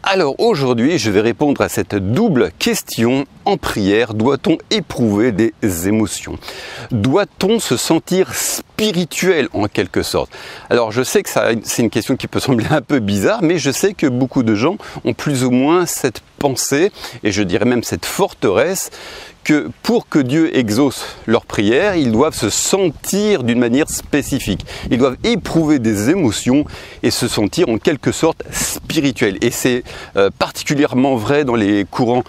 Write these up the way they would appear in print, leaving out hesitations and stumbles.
Alors aujourd'hui, je vais répondre à cette double question en prière. Doit-on éprouver des émotions? Doit-on se sentir spirituel en quelque sorte? Alors je sais que c'est une question qui peut sembler un peu bizarre, mais je sais que beaucoup de gens ont plus ou moins cette pensée, et je dirais même cette forteresse, que pour que Dieu exauce leurs prières, ils doivent se sentir d'une manière spécifique. Ils doivent éprouver des émotions et se sentir en quelque sorte spirituels. Et c'est particulièrement vrai dans les courants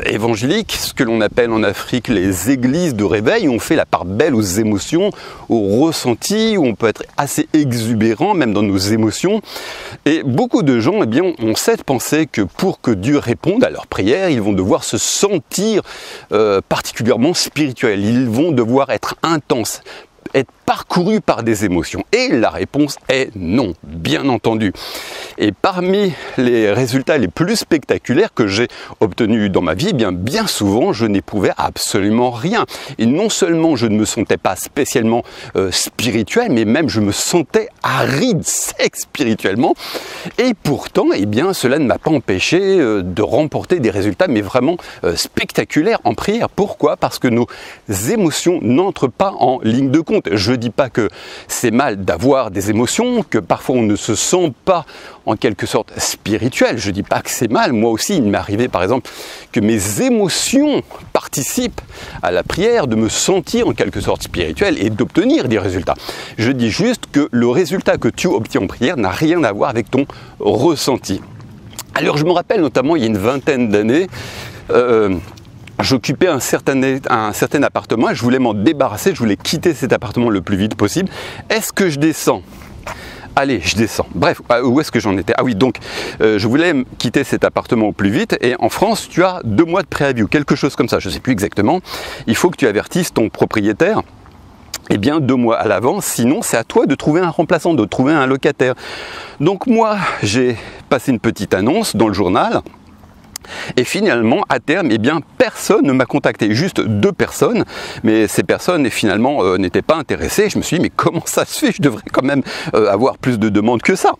évangéliques, ce que l'on appelle en Afrique les églises de réveil, où on fait la part belle aux émotions, aux ressentis, où on peut être assez exubérant même dans nos émotions. Et beaucoup de gens ont cette pensée que pour que Dieu réponde à leurs prières, ils vont devoir se sentir particulièrement spirituels, ils vont devoir être intenses, être parcourus par des émotions. Et la réponse est non, bien entendu. Et parmi les résultats les plus spectaculaires que j'ai obtenus dans ma vie, bien souvent, je n'éprouvais absolument rien. Et non seulement je ne me sentais pas spécialement spirituel, mais même je me sentais aride, sec spirituellement. Et pourtant, cela ne m'a pas empêché de remporter des résultats, mais vraiment spectaculaires en prière. Pourquoi? Parce que nos émotions n'entrent pas en ligne de compte. Je ne dis pas que c'est mal d'avoir des émotions, que parfois on ne se sent pas en quelque sorte spirituel. Je ne dis pas que c'est mal. Moi aussi, il m'est arrivé par exemple que mes émotions participent à la prière, de me sentir en quelque sorte spirituel et d'obtenir des résultats. Je dis juste que le résultat que tu obtiens en prière n'a rien à voir avec ton ressenti. Alors je me rappelle notamment il y a une vingtaine d'années, j'occupais un certain appartement et je voulais m'en débarrasser, je voulais quitter cet appartement le plus vite possible. Est-ce que je descends? Allez, je descends. Bref, où est-ce que j'en étais? Ah oui, donc, je voulais quitter cet appartement au plus vite. Et en France, tu as 2 mois de préavis ou quelque chose comme ça. Je ne sais plus exactement. Il faut que tu avertisses ton propriétaire 2 mois à l'avance. Sinon, c'est à toi de trouver un remplaçant, de trouver un locataire. Donc moi, j'ai passé une petite annonce dans le journal. Et finalement, à terme, personne ne m'a contacté, juste 2 personnes, mais ces personnes finalement n'étaient pas intéressées. Je me suis dit, mais comment ça se fait? Je devrais quand même avoir plus de demandes que ça.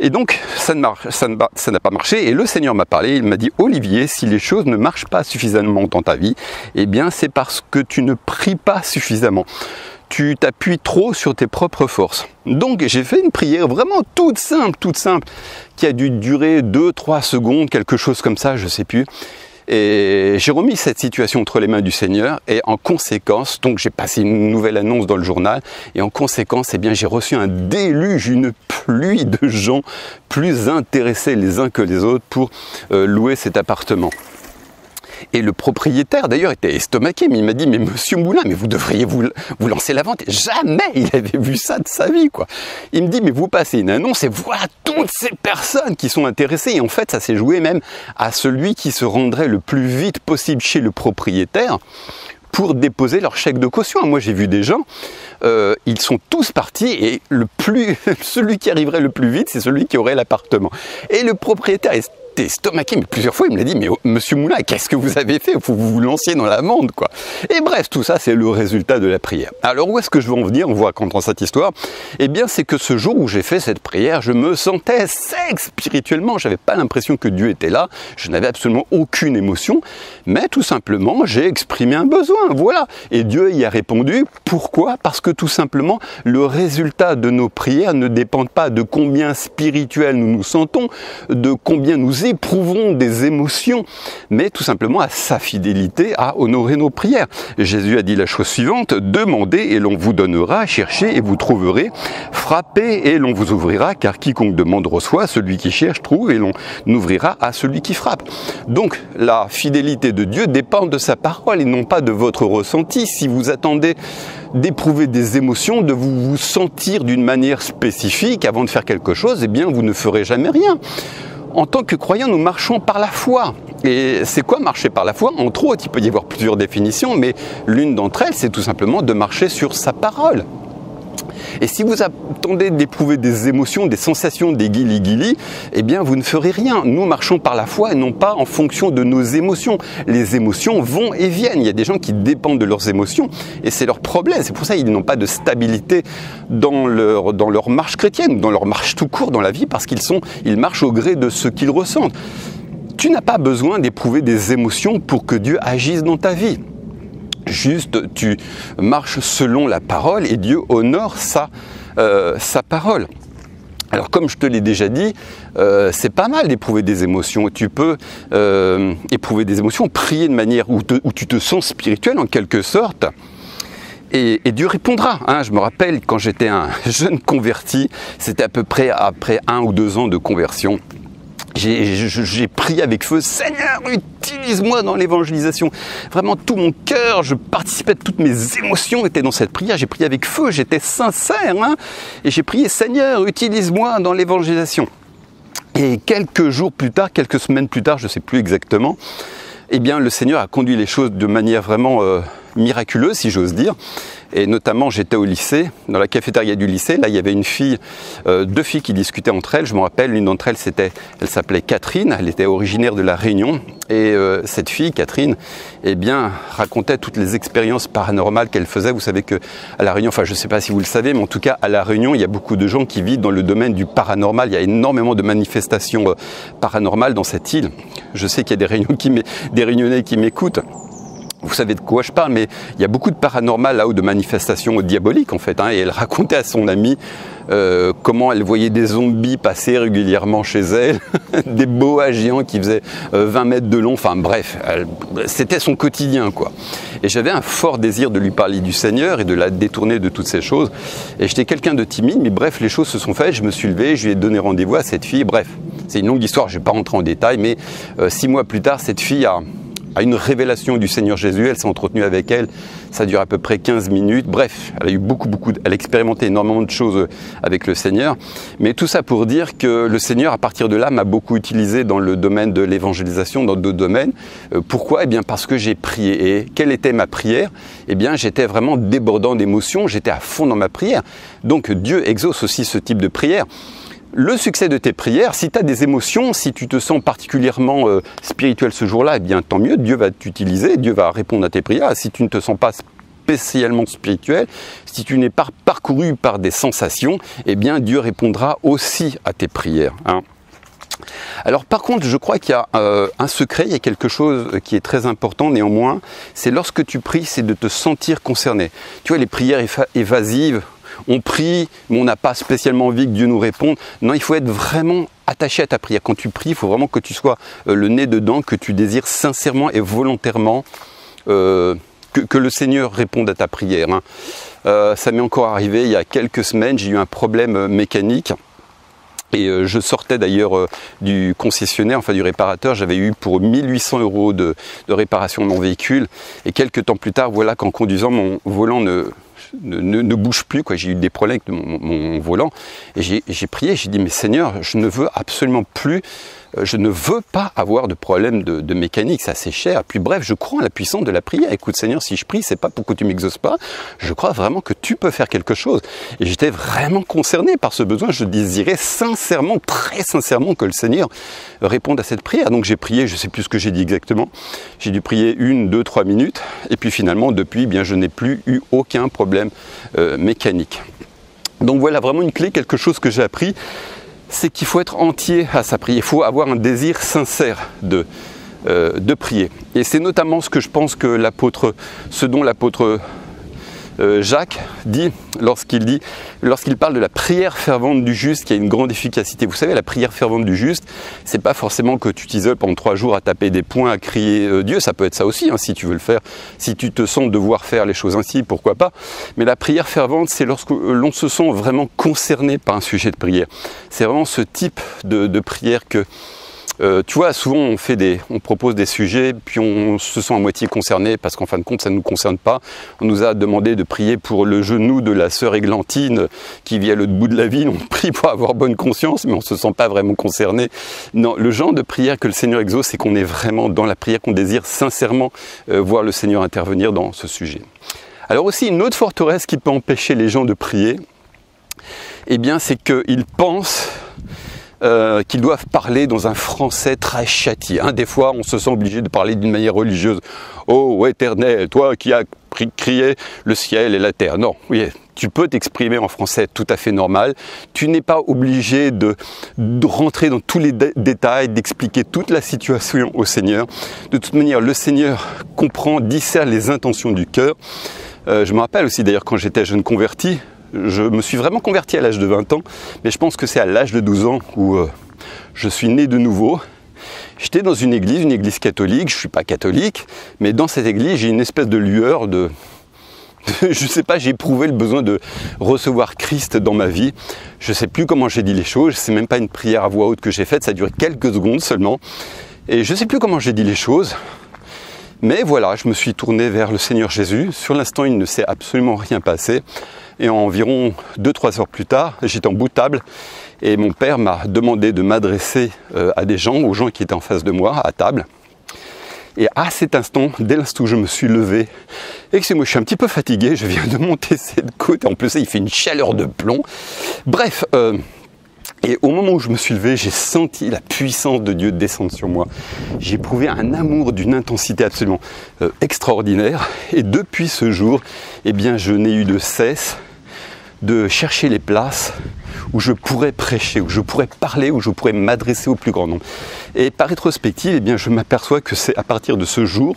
Et donc, ça n'a pas marché, et le Seigneur m'a parlé, il m'a dit, Olivier, si les choses ne marchent pas suffisamment dans ta vie, c'est parce que tu ne pries pas suffisamment. Tu t'appuies trop sur tes propres forces. Donc j'ai fait une prière vraiment toute simple, qui a dû durer 2-3 secondes, quelque chose comme ça, je ne sais plus. Et j'ai remis cette situation entre les mains du Seigneur, et en conséquence, donc j'ai passé une nouvelle annonce dans le journal, et en conséquence, j'ai reçu un déluge, une pluie de gens plus intéressés les uns que les autres pour louer cet appartement. Et le propriétaire d'ailleurs était estomaqué, mais il m'a dit, mais monsieur Moulin, mais vous devriez vous lancer la vente. Et jamais il avait vu ça de sa vie, quoi. Il me dit, mais vous passez une annonce et voilà toutes ces personnes qui sont intéressées. Et en fait, ça s'est joué même à celui qui se rendrait le plus vite possible chez le propriétaire pour déposer leur chèque de caution. Moi, j'ai vu des gens, ils sont tous partis et celui qui arriverait le plus vite, c'est celui qui aurait l'appartement. Et le propriétaire est estomaqué, mais plusieurs fois il me l'a dit, mais monsieur Moulin, qu'est-ce que vous avez fait? Il faut que vous vous lanciez dans la vente, quoi. Et bref, tout ça c'est le résultat de la prière. Alors où est-ce que je veux en venir en vous racontant cette histoire? C'est que ce jour où j'ai fait cette prière, je me sentais sec spirituellement, j'avais pas l'impression que Dieu était là, je n'avais absolument aucune émotion, mais tout simplement j'ai exprimé un besoin, voilà. Et Dieu y a répondu. Pourquoi? Parce que tout simplement le résultat de nos prières ne dépend pas de combien spirituel nous nous sentons, de combien nous éprouvons des émotions, mais tout simplement à sa fidélité à honorer nos prières. Jésus a dit la chose suivante, demandez et l'on vous donnera, cherchez et vous trouverez, frappez et l'on vous ouvrira, car quiconque demande reçoit, celui qui cherche trouve et l'on ouvrira à celui qui frappe. Donc la fidélité de Dieu dépend de sa parole et non pas de votre ressenti. Si vous attendez d'éprouver des émotions, de vous sentir d'une manière spécifique avant de faire quelque chose, vous ne ferez jamais rien. En tant que croyants, nous marchons par la foi. Et c'est quoi marcher par la foi? Entre autres, il peut y avoir plusieurs définitions, mais l'une d'entre elles, c'est tout simplement de marcher sur sa parole. Et si vous attendez d'éprouver des émotions, des sensations, des guilis, eh bien vous ne ferez rien. Nous marchons par la foi et non pas en fonction de nos émotions. Les émotions vont et viennent. Il y a des gens qui dépendent de leurs émotions et c'est leur problème. C'est pour ça qu'ils n'ont pas de stabilité dans leur marche chrétienne, dans leur marche tout court dans la vie, parce qu'ils marchent au gré de ce qu'ils ressentent. Tu n'as pas besoin d'éprouver des émotions pour que Dieu agisse dans ta vie. Juste, tu marches selon la parole et Dieu honore sa parole. Alors comme je te l'ai déjà dit, c'est pas mal d'éprouver des émotions. Tu peux éprouver des émotions, prier de manière où tu te sens spirituel en quelque sorte. Et Dieu répondra. Hein. Je me rappelle quand j'étais un jeune converti, c'était à peu près après 1 ou 2 ans de conversion. J'ai prié avec feu, Seigneur, utilise-moi dans l'évangélisation. Vraiment tout mon cœur, je participais, toutes mes émotions étaient dans cette prière. J'ai prié avec feu, j'étais sincère. Hein, et j'ai prié, Seigneur, utilise-moi dans l'évangélisation. Et quelques jours plus tard, quelques semaines plus tard, je ne sais plus exactement, eh bien le Seigneur a conduit les choses de manière vraiment miraculeuse, si j'ose dire. Et notamment, j'étais au lycée, dans la cafétéria du lycée. Là, il y avait une fille, 2 filles qui discutaient entre elles. Je me rappelle, l'une d'entre elles, elle s'appelait Catherine. Elle était originaire de La Réunion. Et cette fille, Catherine, eh bien, racontait toutes les expériences paranormales qu'elle faisait. Vous savez que à La Réunion, enfin, je ne sais pas si vous le savez, mais en tout cas, à La Réunion, il y a beaucoup de gens qui vivent dans le domaine du paranormal. Il y a énormément de manifestations paranormales dans cette île. Je sais qu'il y a des Réunionnais qui m'écoutent. Vous savez de quoi je parle, mais il y a beaucoup de paranormal là-haut, de manifestations diaboliques en fait. Hein, et elle racontait à son amie comment elle voyait des zombies passer régulièrement chez elle, des boas géants qui faisaient 20 mètres de long. Enfin bref, c'était son quotidien quoi. Et j'avais un fort désir de lui parler du Seigneur et de la détourner de toutes ces choses. Et j'étais quelqu'un de timide, mais bref, les choses se sont faites. Je me suis levé, je lui ai donné rendez-vous à cette fille. Bref, c'est une longue histoire, je ne vais pas rentrer en détail, mais 6 mois plus tard, cette fille a une révélation du Seigneur Jésus, elle s'est entretenue avec elle, ça dure à peu près 15 minutes, bref, elle a eu elle a expérimenté énormément de choses avec le Seigneur, mais tout ça pour dire que le Seigneur, à partir de là, m'a beaucoup utilisé dans le domaine de l'évangélisation, dans d'autres domaines. Pourquoi ? Eh bien parce que j'ai prié. Et quelle était ma prière ? Eh bien j'étais vraiment débordant d'émotions, j'étais à fond dans ma prière. Donc Dieu exauce aussi ce type de prière. Le succès de tes prières, si tu as des émotions, si tu te sens particulièrement spirituel ce jour-là, eh bien tant mieux, Dieu va t'utiliser, Dieu va répondre à tes prières. Si tu ne te sens pas spécialement spirituel, si tu n'es pas parcouru par des sensations, eh bien Dieu répondra aussi à tes prières. Hein. Alors par contre, je crois qu'il y a un secret, il y a quelque chose qui est très important néanmoins, c'est lorsque tu pries, c'est de te sentir concerné. Tu vois, les prières évasives, on prie, mais on n'a pas spécialement envie que Dieu nous réponde. Non, il faut être vraiment attaché à ta prière. Quand tu pries, il faut vraiment que tu sois le nez dedans, que tu désires sincèrement et volontairement que le Seigneur réponde à ta prière. Hein. Ça m'est encore arrivé il y a quelques semaines, j'ai eu un problème mécanique. Et je sortais d'ailleurs du concessionnaire, enfin du réparateur, j'avais eu pour 1 800 € de réparation de mon véhicule. Et quelques temps plus tard, voilà qu'en conduisant, mon volant ne bouge plus, quoi. J'ai eu des problèmes avec mon volant. Et j'ai prié, j'ai dit, mais Seigneur, je ne veux absolument plus, je ne veux pas avoir de problème de mécanique, c'est assez cher. Puis bref, je crois en la puissance de la prière. Écoute Seigneur, si je prie, c'est pas pour que tu m'exauces pas, je crois vraiment que tu peux faire quelque chose. Et j'étais vraiment concerné par ce besoin, je désirais sincèrement, très sincèrement que le Seigneur réponde à cette prière. Donc j'ai prié, je sais plus ce que j'ai dit exactement, j'ai dû prier 1, 2, 3 minutes, et puis finalement, depuis, eh bien, je n'ai plus eu aucun problème mécanique. Donc voilà vraiment une clé, quelque chose que j'ai appris, c'est qu'il faut être entier à sa prière, il faut avoir un désir sincère de prier. Et c'est notamment ce que je pense que ce dont l'apôtre Jacques dit lorsqu'il parle de la prière fervente du juste qui a une grande efficacité. Vous savez, la prière fervente du juste, c'est pas forcément que tu t'isoles pendant 3 jours à taper des poings, à crier Dieu, ça peut être ça aussi, hein, si tu veux le faire, si tu te sens devoir faire les choses ainsi, pourquoi pas. Mais la prière fervente, c'est lorsque l'on se sent vraiment concerné par un sujet de prière. C'est vraiment ce type de prière que tu vois, souvent on propose des sujets, puis on se sent à moitié concerné parce qu'en fin de compte ça ne nous concerne pas. On nous a demandé de prier pour le genou de la sœur Églantine qui vit à l'autre bout de la ville. On prie pour avoir bonne conscience, mais on ne se sent pas vraiment concerné. Non, le genre de prière que le Seigneur exauce, c'est qu'on est vraiment dans la prière, qu'on désire sincèrement voir le Seigneur intervenir dans ce sujet. Alors aussi une autre forteresse qui peut empêcher les gens de prier, eh bien c'est qu'ils pensent qu'ils doivent parler dans un français très châtié. Des fois, on se sent obligé de parler d'une manière religieuse. « Oh, éternel, toi qui as crié le ciel et la terre. » Non, oui, tu peux t'exprimer en français tout à fait normal. Tu n'es pas obligé de rentrer dans tous les détails, d'expliquer toute la situation au Seigneur. De toute manière, le Seigneur comprend, discerne les intentions du cœur. Je me rappelle aussi d'ailleurs quand j'étais jeune converti, je me suis vraiment converti à l'âge de 20 ans, mais je pense que c'est à l'âge de 12 ans où je suis né de nouveau. J'étais dans une église catholique, je ne suis pas catholique, mais dans cette église, j'ai une espèce de lueur je ne sais pas, j'ai éprouvé le besoin de recevoir Christ dans ma vie. Je ne sais plus comment j'ai dit les choses, ce n'est même pas une prière à voix haute que j'ai faite, ça a duré quelques secondes seulement. Et je ne sais plus comment j'ai dit les choses. Mais voilà, je me suis tourné vers le Seigneur Jésus. Sur l'instant, il ne s'est absolument rien passé. Et environ 2-3 heures plus tard, j'étais en bout de table et mon père m'a demandé de m'adresser à des gens, aux gens qui étaient en face de moi, à table. Et à cet instant, dès l'instant où je me suis levé, excusez-moi, je suis un petit peu fatigué, je viens de monter cette côte, et en plus il fait une chaleur de plomb. Bref, et au moment où je me suis levé, j'ai senti la puissance de Dieu descendre sur moi. J'ai éprouvé un amour d'une intensité absolument extraordinaire. Et depuis ce jour, eh bien, je n'ai eu de cesse de chercher les places où je pourrais prêcher, où je pourrais parler, où je pourrais m'adresser au plus grand nombre. Et par rétrospective, eh bien, je m'aperçois que c'est à partir de ce jour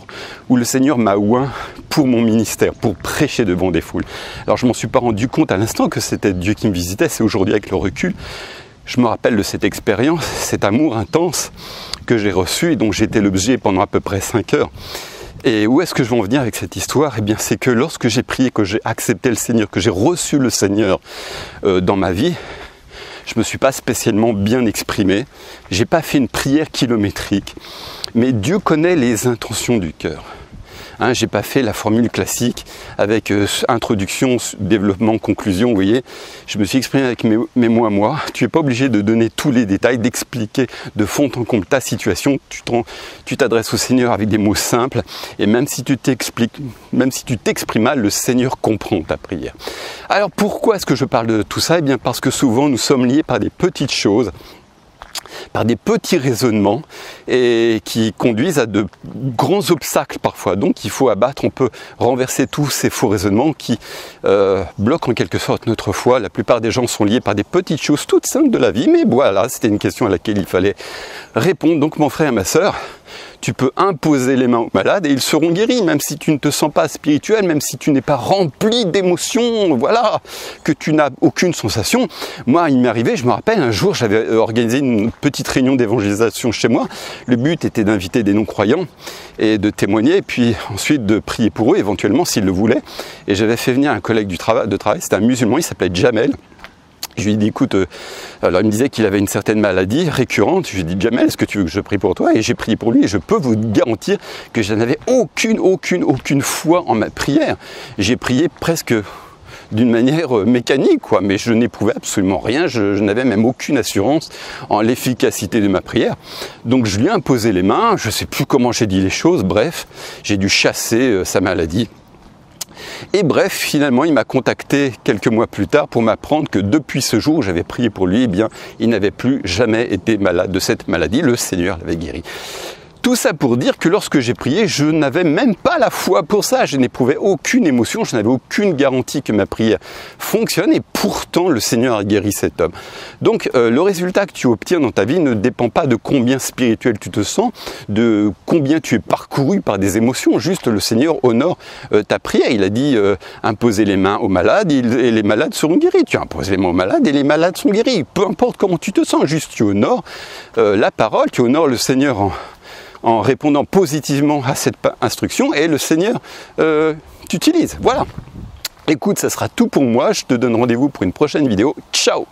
où le Seigneur m'a oint pour mon ministère, pour prêcher devant des foules. Alors je ne m'en suis pas rendu compte à l'instant que c'était Dieu qui me visitait, c'est aujourd'hui avec le recul. Je me rappelle de cette expérience, cet amour intense que j'ai reçu et dont j'ai été l'objet pendant à peu près 5 heures. Et où est-ce que je vais en venir avec cette histoire? Eh bien, c'est que lorsque j'ai prié, que j'ai accepté le Seigneur, que j'ai reçu le Seigneur dans ma vie, je ne me suis pas spécialement bien exprimé. Je n'ai pas fait une prière kilométrique. Mais Dieu connaît les intentions du cœur. Je n'ai pas fait la formule classique avec introduction, développement, conclusion, vous voyez. Je me suis exprimé avec mes mots à moi. Tu n'es pas obligé de donner tous les détails, d'expliquer de fond en comble ta situation. Tu t'adresses au Seigneur avec des mots simples. Et même si tu t'exprimes mal, le Seigneur comprend ta prière. Alors pourquoi est-ce que je parle de tout ça? Eh bien parce que souvent nous sommes liés par des petites choses, par des petits raisonnements et qui conduisent à de grands obstacles parfois. Donc il faut abattre, on peut renverser tous ces faux raisonnements qui bloquent en quelque sorte notre foi. La plupart des gens sont liés par des petites choses toutes simples de la vie, mais voilà, c'était une question à laquelle il fallait répondre. Donc mon frère et ma sœur, tu peux imposer les mains aux malades et ils seront guéris, même si tu ne te sens pas spirituel, même si tu n'es pas rempli d'émotions, voilà, que tu n'as aucune sensation. Moi, il m'est arrivé, je me rappelle, un jour, j'avais organisé une petite réunion d'évangélisation chez moi. Le but était d'inviter des non-croyants et de témoigner, et puis ensuite de prier pour eux, éventuellement, s'ils le voulaient. Et j'avais fait venir un collègue de travail, c'était un musulman, il s'appelait Jamel. Je lui ai dit, écoute, alors il me disait qu'il avait une certaine maladie récurrente. Je lui ai dit, Jamel, est-ce que tu veux que je prie pour toi? Et j'ai prié pour lui et je peux vous garantir que je n'avais aucune foi en ma prière. J'ai prié presque d'une manière mécanique, quoi, mais je n'éprouvais absolument rien, je n'avais même aucune assurance en l'efficacité de ma prière. Donc je lui ai imposé les mains, je ne sais plus comment j'ai dit les choses, bref, j'ai dû chasser sa maladie. Et bref, finalement, il m'a contacté quelques mois plus tard pour m'apprendre que depuis ce jour où j'avais prié pour lui, eh bien, il n'avait plus jamais été malade de cette maladie. Le Seigneur l'avait guéri. Tout ça pour dire que lorsque j'ai prié, je n'avais même pas la foi pour ça. Je n'éprouvais aucune émotion, je n'avais aucune garantie que ma prière fonctionne. Et pourtant, le Seigneur a guéri cet homme. Donc, le résultat que tu obtiens dans ta vie ne dépend pas de combien spirituel tu te sens, de combien tu es parcouru par des émotions. Juste, le Seigneur honore ta prière. Il a dit, imposez les mains aux malades et les malades seront guéris. Tu imposes les mains aux malades et les malades sont guéris. Peu importe comment tu te sens, juste tu honores la parole, tu honores le Seigneur en répondant positivement à cette instruction, et le Seigneur t'utilise. Voilà. Écoute, ça sera tout pour moi. Je te donne rendez-vous pour une prochaine vidéo. Ciao!